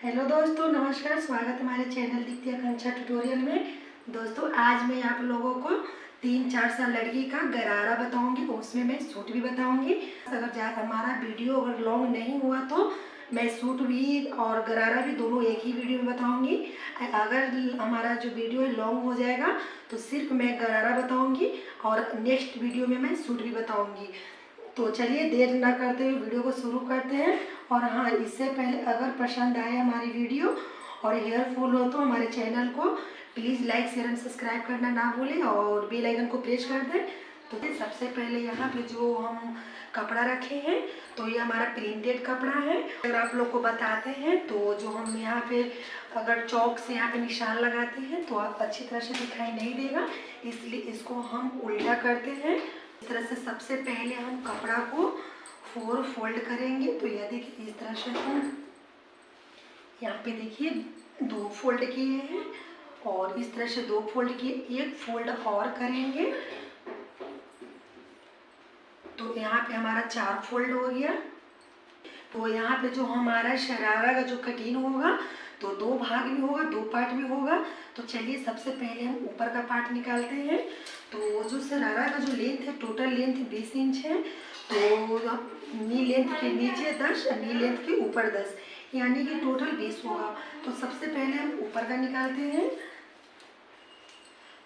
Hello दोस्तों, नमस्कार। स्वागत है हमारे चैनल दीप्ति आकांक्षा ट्यूटोरियल में। दोस्तों, आज मैं आप लोगों को 3-4 साल लड़की का गरारा बताऊंगी, उसमें मैं सूट भी बताऊंगी। अगर हमारा वीडियो अगर लॉन्ग नहीं हुआ तो मैं सूट भी और गरारा भी दोनों एक ही वीडियो में बताऊंगी। अगर हमारा जो वीडियो है लॉन्ग हो जाएगा तो सिर्फ मैं गरारा बताऊँगी और नेक्स्ट वीडियो में मैं सूट भी बताऊँगी। तो चलिए देर ना करते हुए वीडियो को शुरू करते हैं। और हाँ, इससे पहले अगर पसंद आए हमारी वीडियो और हेयरफुल हो तो हमारे चैनल को please like share and subscribe करना ना भूलें और बेल आइकन को प्रेस कर दें। तो सबसे पहले यहाँ पे जो हम कपड़ा रखे हैं तो ये हमारा प्रिंटेड कपड़ा है। अगर आप लोग को बताते हैं तो जो हम यहाँ पे अगर चौक से यहाँ पे निशान लगाते हैं तो आप अच्छी तरह से दिखाई नहीं देगा, इसलिए इसको हम उल्टा करते हैं। इस तरह से सबसे पहले हम कपड़ा को 4 फोल्ड करेंगे। तो यह देखिए, इस तरह से हम यहाँ पे देखिए 2 फोल्ड किए हैं और इस तरह से 2 फोल्ड किए, 1 फोल्ड और करेंगे तो यहाँ पे हमारा 4 फोल्ड हो गया। तो यहाँ पे जो हमारा शरारा का जो कटिंग होगा तो 2 भाग में होगा, 2 पार्ट में होगा। तो चलिए सबसे पहले हम ऊपर का पार्ट निकालते हैं। तो जो शरारा का जो लेंथ है, टोटल लेंथ 20 इंच है। तो नी लेंथ के नीचे 10 और नी लेंथ के ऊपर 10, यानी कि टोटल 20 होगा। तो सबसे पहले हम ऊपर का निकालते हैं।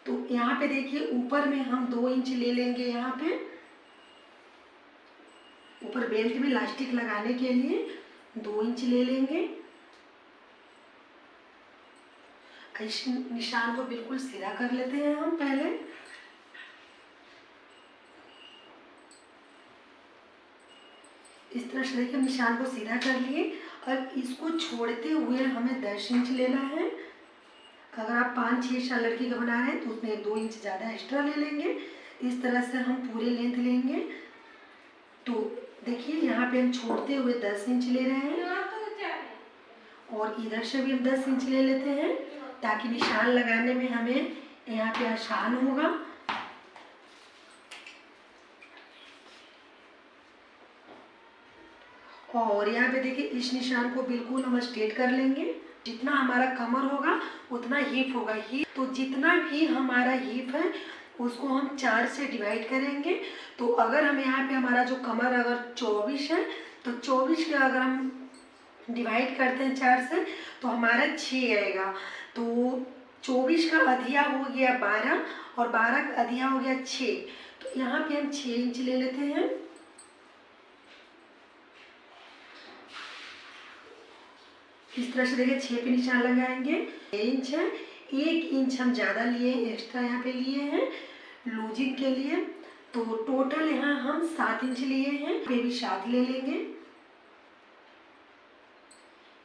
तो यहाँ पे देखिए, ऊपर में हम 2 इंच ले लेंगे। यहाँ पे ऊपर बेल्ट में इलास्टिक लगाने के लिए 2 इंच ले लेंगे। इस निशान को बिल्कुल सीधा कर लेते हैं हम पहले। इस तरह से देखिए निशान को सीधा कर लिए। अब इसको छोड़ते हुए हमें 10 इंच लेना है। अगर आप 5-6 साल लड़की का बना रहे हैं तो उसमें 2 इंच ज़्यादा एक्स्ट्रा ले लेंगे। इस तरह से हम पूरे लेंथ लेंगे। तो देखिए यहाँ पे हम छोड़ते हुए 10 इंच ले रहे हैं और इधर से भी हम 10 इंच ले लेते हैं ताकि निशान लगाने में हमें यहाँ पे आसान होगा। और यहाँ पे देखिए, इस निशान को बिल्कुल हम स्ट्रेट कर लेंगे। जितना हमारा कमर होगा उतना हिप होगा। हिप तो जितना भी हमारा हिप है उसको हम 4 से डिवाइड करेंगे। तो अगर हम यहाँ पे हमारा जो कमर अगर 24 है तो 24 का अगर हम डिवाइड करते हैं 4 से तो हमारा 6 आएगा। तो 24 का अधिया हो गया 12 और 12 का अधिया हो गया 6। तो यहाँ पे हम 6 इंच ले लेते हैं। इस तरह से देखिए 6 पे निशान लगाएंगे। 6 इंच है, 1 इंच हम ज़्यादा लिए एक्स्ट्रा यहाँ पे लिए हैं लूजिंग के लिए। तो टोटल यहाँ हम 7 इंच लिए हैं। पे भी 7 ले लेंगे,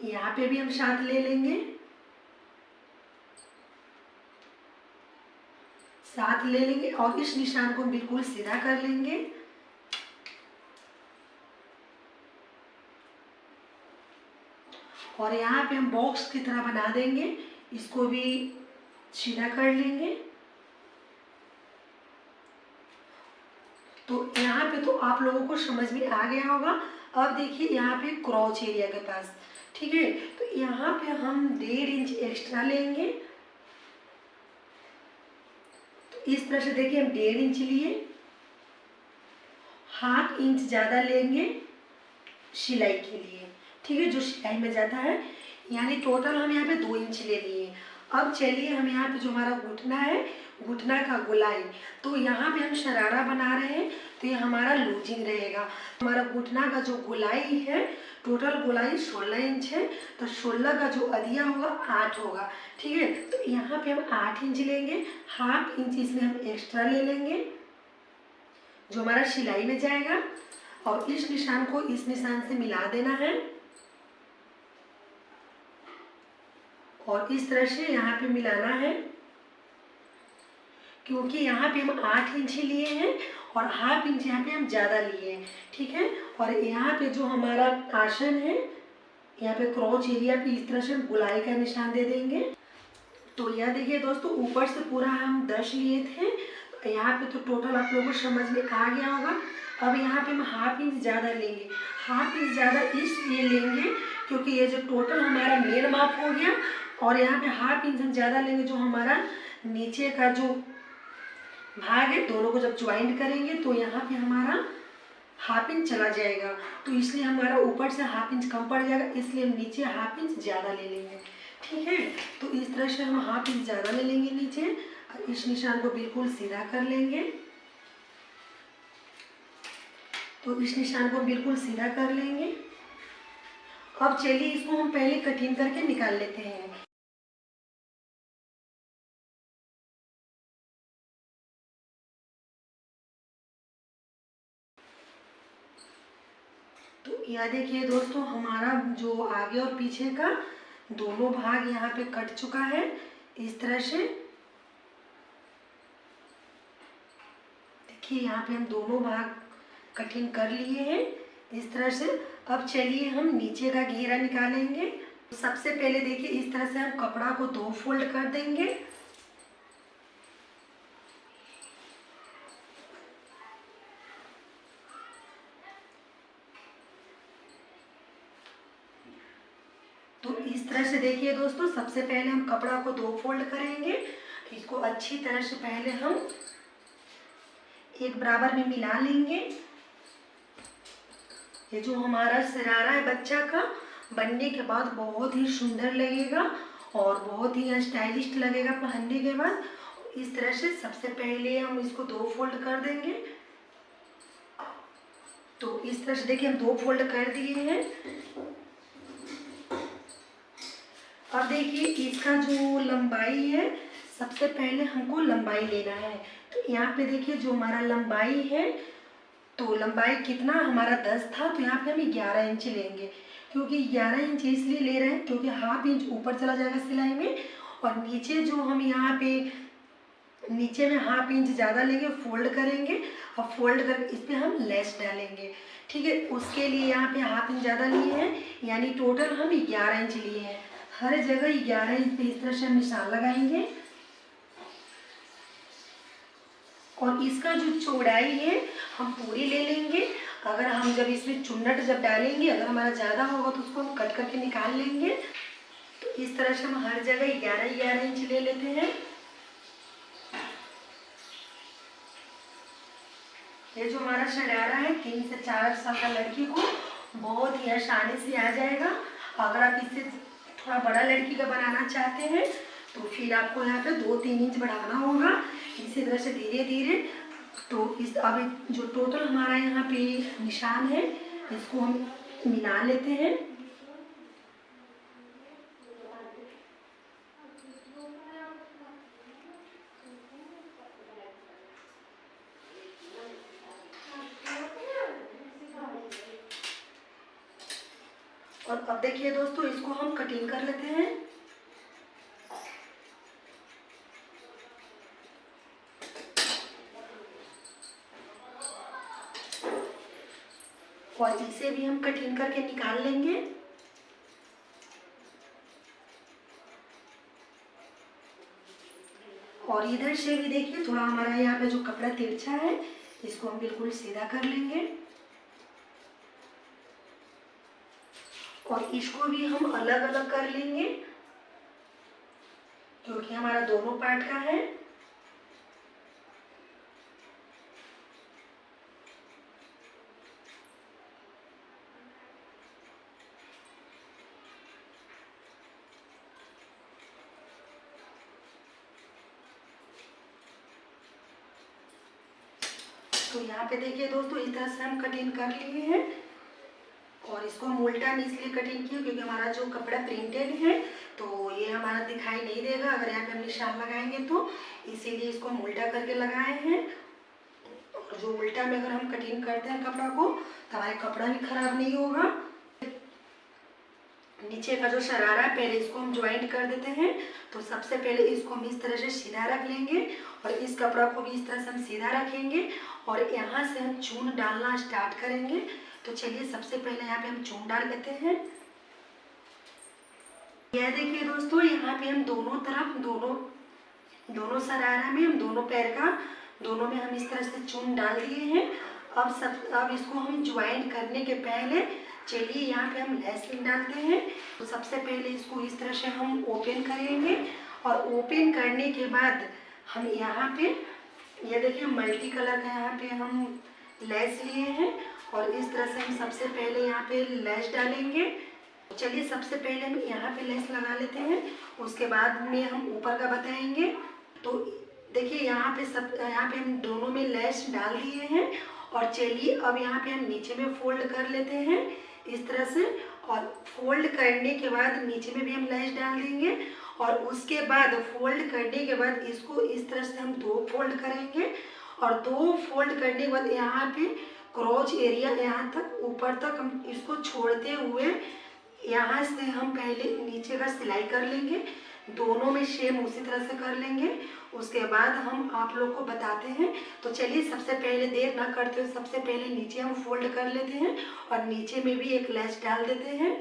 यहाँ पे भी हम 7 ले लेंगे, 7 ले लेंगे और इस निशान को बिल्कुल सीधा कर लेंगे। और यहाँ पे हम बॉक्स की तरह बना देंगे, इसको भी सीधा कर लेंगे। तो यहाँ पे तो आप लोगों को समझ में आ गया होगा। अब देखिए यहाँ पे क्रॉच एरिया के पास, ठीक है, तो यहाँ पे हम 1.5 इंच एक्स्ट्रा लेंगे। तो इस तरह से देखिए हम 1.5 इंच लिए, 1/2 इंच ज़्यादा लेंगे सिलाई के लिए, ठीक है, जो सिलाई में जाता है। यानी टोटल हम यहाँ पे 2 इंच ले लिए। अब चलिए हम यहाँ पे जो हमारा घुटना है, घुटना का गोलाई, तो यहाँ पे हम शरारा बना रहे हैं तो ये हमारा लूजिंग रहेगा। हमारा घुटना का जो गोलाई है, टोटल गोलाई 16 इंच है। तो 16 का जो अधिया होगा 8 होगा, ठीक है। तो यहाँ पे हम 8 इंच लेंगे, 1/2 इंच इसमें हम एक्स्ट्रा ले लेंगे जो हमारा सिलाई में जाएगा। और इस निशान को इस निशान से मिला देना है और इस तरह से यहाँ पे मिलाना है, क्योंकि यहाँ पे हम 8 इंच लिए हैं और 1/2 इंच यहाँ पे हम ज़्यादा लिए हैं, ठीक है। और यहाँ पे जो हमारा आसन है, यहाँ पे क्रॉच एरिया पे इस तरह से हम गोलाई का निशान दे देंगे। तो यह देखिए दोस्तों, ऊपर से पूरा हम 10 लिए थे, यहाँ पे तो टोटल आप लोगों को समझ में आ गया होगा। अब यहाँ पे हम 1/2 इंच ज़्यादा लेंगे। 1/2 इंच ज़्यादा इसलिए लेंगे क्योंकि ये जो टोटल हमारा मेन माप हो गया और यहाँ पे हाफ इंच हम ज़्यादा लेंगे। जो हमारा नीचे का जो भाग है दोनों को जब ज्वाइंट करेंगे तो यहाँ पे हमारा हाफ इंच चला जाएगा, तो इसलिए हमारा ऊपर से हाफ इंच कम पड़ जाएगा, इसलिए हम नीचे हाफ इंच ज़्यादा ले लेंगे। ठीक है, तो इस तरह से हम हाफ इंच ज़्यादा ले लेंगे नीचे और इस निशान को बिल्कुल सीधा कर लेंगे। तो इस निशान को बिल्कुल सीधा कर लेंगे। अब चलिए इसको हम पहले कटिंग करके निकाल लेते हैं। तो यह देखिए दोस्तों, हमारा जो आगे और पीछे का दोनों भाग यहाँ पे कट चुका है इस तरह से। देखिए यहाँ पे हम दोनों भाग कटिंग कर लिए हैं इस तरह से। अब चलिए हम नीचे का घेरा निकालेंगे। सबसे पहले देखिए इस तरह से हम कपड़ा को 2 फोल्ड कर देंगे। तो इस तरह से देखिए दोस्तों, सबसे पहले हम कपड़ा को 2 फोल्ड करेंगे। इसको अच्छी तरह से पहले हम एक बराबर में मिला लेंगे। ये जो हमारा शरारा है बच्चा का, बनने के बाद बहुत ही सुंदर लगेगा और बहुत ही स्टाइलिश लगेगा पहनने के बाद। इस तरह से सबसे पहले हम इसको 2 फोल्ड कर देंगे। तो इस तरह से देखिए हम 2 फोल्ड कर दिए हैं। अब देखिए इसका जो लंबाई है, सबसे पहले हमको लंबाई लेना है। तो यहाँ पे देखिए जो हमारा लंबाई है, तो लंबाई कितना हमारा 10 था, तो यहाँ पे हम 11 इंच लेंगे। क्योंकि 11 इंच इसलिए ले रहे हैं क्योंकि हाफ इंच ऊपर चला जाएगा सिलाई में, और नीचे जो हम यहाँ पे नीचे में हाफ इंच ज़्यादा लेंगे, फोल्ड करेंगे और फोल्ड कर इस पर हम लेस डालेंगे। ठीक है, उसके लिए यहाँ पे हाफ इंच ज़्यादा लिए हैं, यानी टोटल हम 11 इंच लिए हैं। हर जगह 11 इंच पे इस तरह से हम निशान लगाएंगे। और इसका जो चौड़ाई है हम पूरी ले लेंगे। अगर हम जब इसमें चुन्नट जब डालेंगे, अगर हमारा ज़्यादा होगा तो उसको हम कट करके निकाल लेंगे। तो इस तरह से हम हर जगह 11 इंच ले लेते हैं। ये जो हमारा शरारा है 3 से 4 साल का लड़की को बहुत ही आसानी से आ जाएगा। अगर आप इससे थोड़ा बड़ा लड़की का बनाना चाहते हैं तो फिर आपको यहाँ पे 2-3 इंच बढ़ाना होगा। इसी तरह से धीरे धीरे। तो इस अब जो टोटल हमारा यहाँ पे निशान है, इसको हम मिला लेते हैं। और अब देखिए दोस्तों, इसको हम कटिंग कर लेते हैं। और इसे भी हम कटिंग करके निकाल लेंगे। और इधर से भी देखिए थोड़ा हमारा यहाँ पे जो कपड़ा तिरछा है, इसको हम बिल्कुल सीधा कर लेंगे। और इसको भी हम अलग अलग कर लेंगे क्योंकि हमारा दोनों पार्ट का है। तो यहाँ पे देखिए दोस्तों, इस तरह से हम कटिंग कर लिए हैं। और इसको हम उल्टा नहीं इसलिए कटिंग किया क्योंकि हमारा जो कपड़ा प्रिंटेड है तो ये हमारा दिखाई नहीं देगा अगर यहाँ पे हम निशान लगाएंगे तो, इसीलिए इसको हम उल्टा करके लगाए हैं। और जो उल्टा में अगर हम कटिंग करते हैं कपड़ा को तो हमारे कपड़ा भी खराब नहीं होगा। नीचे का जो शरारा है पहले इसको हम ज्वाइंट कर देते हैं। तो सबसे पहले इसको हम इस तरह से सीधा रख लेंगे और इस कपड़ा को भी इस तरह से हम सीधा रखेंगे और यहाँ से हम चून डालना स्टार्ट करेंगे। तो चलिए सबसे पहले यहाँ पे हम चून डाल लेते हैं। यह देखिए दोस्तों, यहाँ पे हम दोनों तरफ दोनों शरारा में हम दोनों पैर का दोनों में हम इस तरह से चून डाल दिए हैं। अब इसको हम ज्वाइंट करने के पहले चलिए यहाँ पे हम लेस डालते हैं। तो सबसे पहले इसको इस तरह से हम ओपन करेंगे और ओपन करने के बाद हम यहाँ पे ये देखिए मल्टी कलर का यहाँ पे हम लेस लिए हैं और इस तरह से हम सबसे पहले यहाँ पे लेस डालेंगे। चलिए सबसे पहले हम यहाँ पे लेस लगा लेते हैं, उसके बाद में हम ऊपर का बताएंगे। तो देखिए यहाँ पे हम दोनों में लेस डाल दिए हैं और चलिए अब यहाँ पे हम नीचे में फोल्ड कर लेते हैं इस तरह से। और फोल्ड करने के बाद नीचे में भी हम लेस डाल देंगे और उसके बाद फोल्ड करने के बाद इसको इस तरह से हम 2 फोल्ड करेंगे और 2 फोल्ड करने के बाद यहाँ पे क्रॉच एरिया यहाँ तक ऊपर तक हम इसको छोड़ते हुए यहाँ से हम पहले नीचे का सिलाई कर लेंगे। दोनों में सेम उसी तरह से कर लेंगे, उसके बाद हम आप लोग को बताते हैं। तो चलिए सबसे पहले देर ना करते हुए सबसे पहले नीचे हम फोल्ड कर लेते हैं और नीचे में भी एक लेस डाल देते हैं।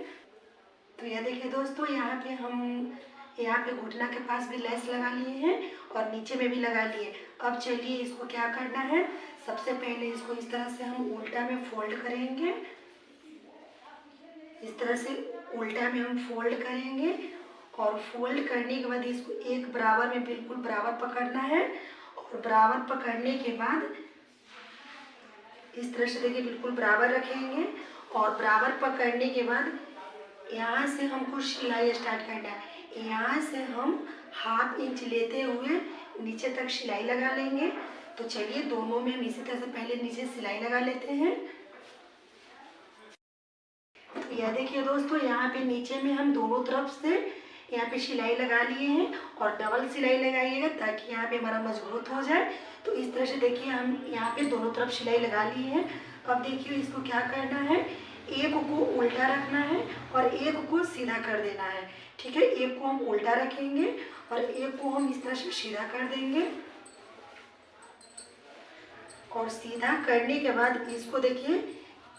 तो यह देखिए दोस्तों यहाँ पे हम यहाँ पे घुटना के पास भी लेस लगा लिए हैं और नीचे में भी लगा लिए। अब चलिए इसको क्या करना है, सबसे पहले इसको इस तरह से हम उल्टा में फोल्ड करेंगे। इस तरह से उल्टा में हम फोल्ड करेंगे और फोल्ड करने के बाद इसको एक बराबर में बिल्कुल बराबर पकड़ना है और बराबर पकड़ने के बाद इस तरह से देखिए बिल्कुल बराबर रखेंगे और बराबर पकड़ने के बाद यहाँ से हमको सिलाई स्टार्ट करना है। यहाँ से हम 1/2 इंच लेते हुए नीचे तक सिलाई लगा लेंगे। तो चलिए दोनों में हम इसी तरह से पहले नीचे सिलाई लगा लेते हैं। यह देखिए दोस्तों यहाँ पे नीचे में हम दोनों तरफ से यहाँ पे सिलाई लगा लिए हैं और डबल सिलाई लगाइएगा ताकि यहाँ पे हमारा मजबूत हो जाए। तो इस तरह से देखिए हम यहाँ पे दोनों तरफ सिलाई लगा लिए हैं। अब देखिए इसको क्या करना है, एक को उल्टा रखना है और एक को सीधा कर देना है। ठीक है, एक को हम उल्टा रखेंगे और एक को हम इस तरह से सीधा कर देंगे और सीधा करने के बाद इसको देखिए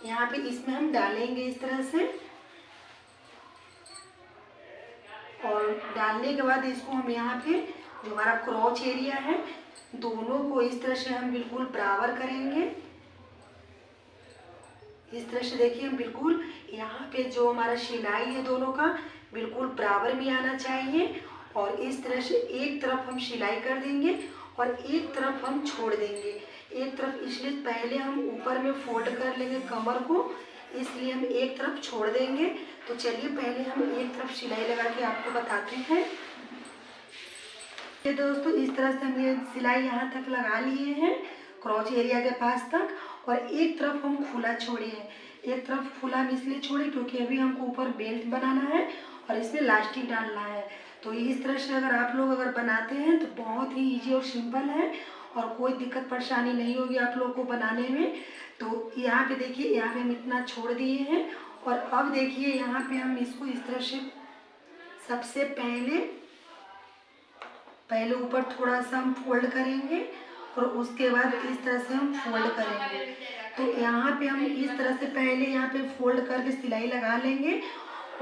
यहाँ पे इसमें हम डालेंगे इस तरह से और डालने के बाद इसको हम यहाँ पे जो हमारा क्रॉच एरिया है दोनों को इस तरह से हम बिल्कुल बराबर करेंगे। इस तरह से देखिए हम बिल्कुल यहाँ पे जो हमारा सिलाई है दोनों का बिल्कुल बराबर में आना चाहिए और इस तरह से एक तरफ हम सिलाई कर देंगे और एक तरफ हम छोड़ देंगे। एक तरफ इसलिए पहले हम ऊपर में फोल्ड कर लेंगे कमर को, इसलिए हम एक तरफ छोड़ देंगे। तो चलिए पहले हम एक तरफ सिलाई लगा के आपको बताते हैं। ये दोस्तों इस तरह से हम ये सिलाई यहाँ तक लगा लिए हैं क्रॉच एरिया के पास तक और एक तरफ हम खुला छोड़े हैं। एक तरफ खुला हम इसलिए छोड़े क्योंकि अभी हमको ऊपर बेल्ट बनाना है और इसमें लास्टिक डालना है। तो इस तरह से अगर आप लोग बनाते हैं तो बहुत ही ईजी और सिंपल है और कोई दिक्कत परेशानी नहीं होगी आप लोग को बनाने में। तो यहाँ पे देखिए यहाँ पे हम इतना छोड़ दिए हैं और अब देखिए यहाँ पे हम इसको इस तरह से सबसे पहले ऊपर थोड़ा सा हम फोल्ड करेंगे और उसके बाद इस तरह से हम फोल्ड करेंगे। तो यहाँ पे हम इस तरह से पहले यहाँ पे फोल्ड करके सिलाई लगा लेंगे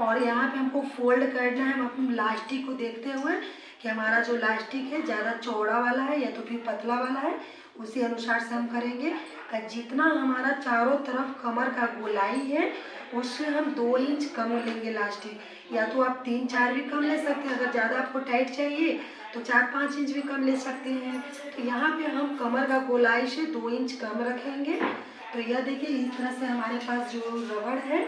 और यहाँ पे हमको फोल्ड करना है। हम अपने लास्टिक को देखते हुए कि हमारा जो लास्टिक है ज़्यादा चौड़ा वाला है या तो फिर पतला वाला है, उसी अनुसार से हम करेंगे। और जितना हमारा चारों तरफ कमर का गोलाई है उससे हम 2 इंच कम लेंगे लास्टिक, या तो आप 3-4 भी कम ले सकते हैं। अगर ज़्यादा आपको टाइट चाहिए तो 4-5 इंच भी कम ले सकते हैं। तो यहाँ पे हम कमर का गोलाई से 2 इंच कम रखेंगे। तो यह देखिए इस तरह से हमारे पास जो रबड़ है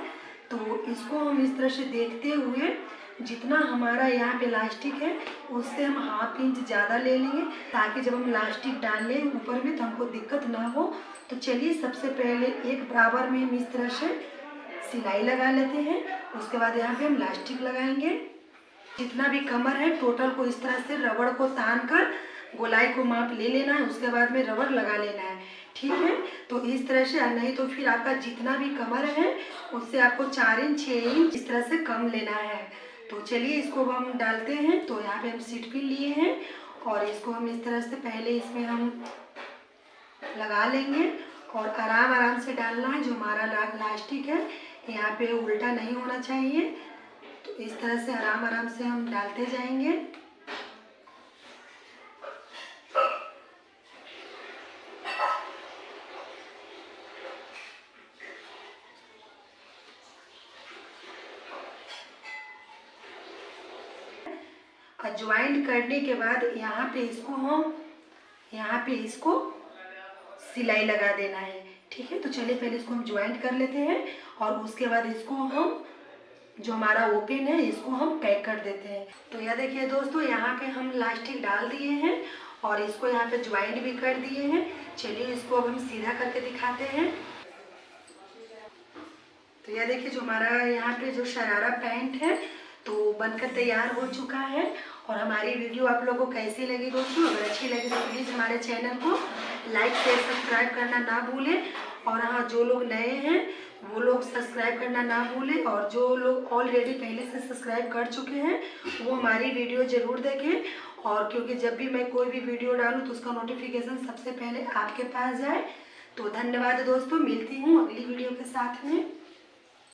तो इसको हम इस तरह से देखते हुए जितना हमारा यहाँ पे लास्टिक है उससे हम 1/2 इंच ज़्यादा ले लेंगे ताकि जब हम लास्टिक डाल लें ऊपर में तो हमको दिक्कत ना हो। तो चलिए सबसे पहले एक बराबर में हम इस तरह से सिलाई लगा लेते हैं, उसके बाद यहाँ पे हम लास्टिक लगाएंगे। जितना भी कमर है टोटल को इस तरह से रबड़ को तान कर गोलाई को माप ले लेना है, उसके बाद में रबड़ लगा लेना है। ठीक है, तो इस तरह से, नहीं तो फिर आपका जितना भी कमर है उससे आपको 4 इंच 6 इंच इस तरह से कम लेना है। तो चलिए इसको हम डालते हैं। तो यहाँ पे हम सीट पिन लिए हैं और इसको हम इस तरह से पहले इसमें हम लगा लेंगे और आराम से डालना है। जो हमारा लास्टिक है यहाँ पे उल्टा नहीं होना चाहिए। तो इस तरह से आराम से हम डालते जाएंगे। और ज्वाइंट करने के बाद यहाँ पे इसको सिलाई लगा देना है। ठीक है, तो चलिए पहले इसको हम ज्वाइंट कर लेते हैं और उसके बाद इसको हम जो हमारा ओपन है इसको हम पैक कर देते हैं। तो यह देखिए दोस्तों, यहाँ पे हम इलास्टिक डाल दिए हैं और इसको यहाँ पे ज्वाइंट भी कर दिए हैं। चलिए इसको अब हम सीधा करके दिखाते हैं। तो यह देखिए, जो हमारा यहाँ पे जो शरारा पैंट है तो बनकर तैयार हो चुका है। और हमारी वीडियो आप लोगों को कैसी लगी दोस्तों? अगर अच्छी लगी तो प्लीज़ हमारे चैनल को लाइक शेयर सब्सक्राइब करना ना भूलें। और हाँ, जो लोग नए हैं वो लोग सब्सक्राइब करना ना भूलें, और जो लोग ऑलरेडी पहले से सब्सक्राइब कर चुके हैं वो हमारी वीडियो ज़रूर देखें। और क्योंकि जब भी मैं कोई भी वीडियो डालूँ तो उसका नोटिफिकेशन सबसे पहले आपके पास जाए। तो धन्यवाद दोस्तों, मिलती हूँ अगली वीडियो के साथ में।